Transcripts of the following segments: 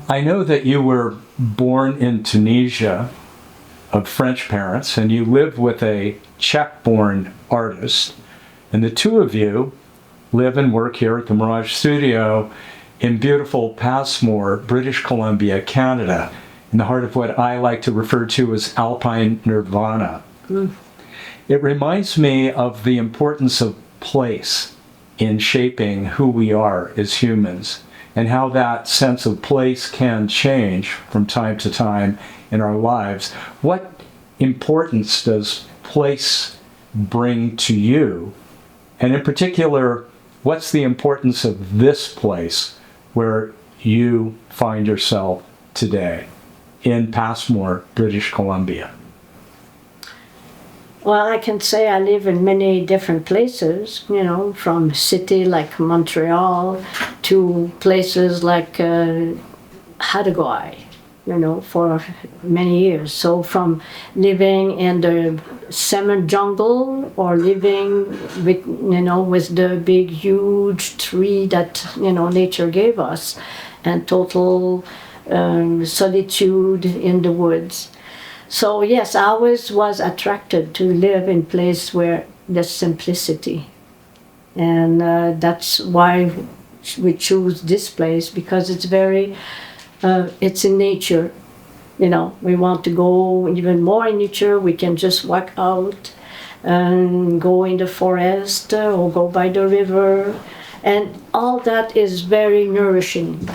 I know that you were born in Tunisia of French parents, and you live with a Czech-born artist. And the two of you live and work here at the Mirage Studio in beautiful Passmore, British Columbia, Canada, in the heart of what I like to refer to as alpine nirvana. It reminds me of the importance of place in shaping who we are as humans, and how that sense of place can change from time to time in our lives. What importance does place bring to you? And in particular, what's the importance of this place where you find yourself today in Passmore, British Columbia? Well, I can say I live in many different places, you know, from city like Montreal to places like Hattagoi, you know, for many years. So from living in the salmon jungle or living with, you know, with the big huge tree that, you know, nature gave us, and total solitude in the woods. So yes, I always was attracted to live in place where there's simplicity. And that's why we choose this place, because it's very, it's in nature. You know, we want to go even more in nature. We can just walk out and go in the forest or go by the river. And all that is very nourishing.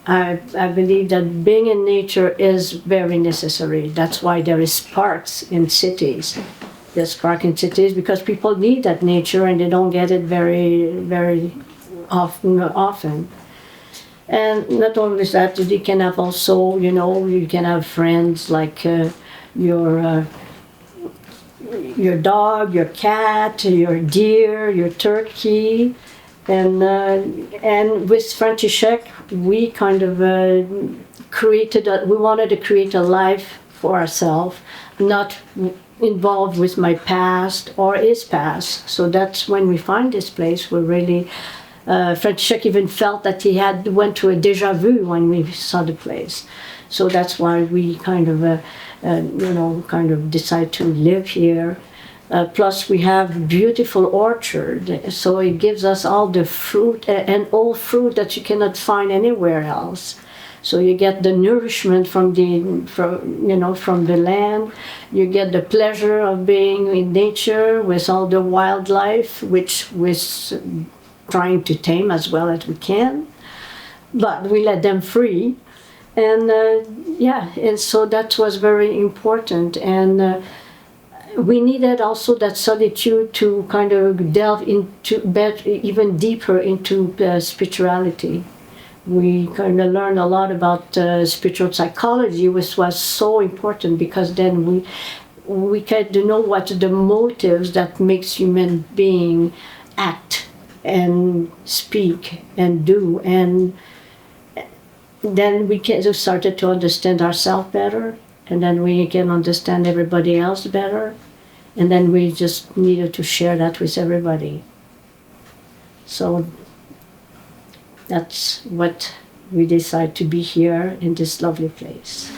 I believe that being in nature is very necessary. That's why there is parks in cities. There's parks in cities because people need that nature and they don't get it very, very often. And not only that, you can have also, you know, you can have friends like your dog, your cat, your deer, your turkey. And with Frantisek, we kind of we wanted to create a life for ourselves, not involved with my past or his past. So that's when we find this place. We're really, Frantisek even felt that he went to a déjà vu when we saw the place. So that's why we kind of decide to live here. Plus we have beautiful orchard, so it gives us all the fruit and all fruit that you cannot find anywhere else. So you get the nourishment from the land. You get the pleasure of being in nature with all the wildlife, which we're trying to tame as well as we can, but we let them free. And and so that was very important. And we needed also that solitude to kind of delve into even deeper into spirituality. We kind of learned a lot about spiritual psychology, which was so important, because then we kind of know what the motives that makes human being act and speak and do, and then we started to understand ourselves better. And then we can understand everybody else better. And then we just needed to share that with everybody. So that's what we decided to be here in this lovely place.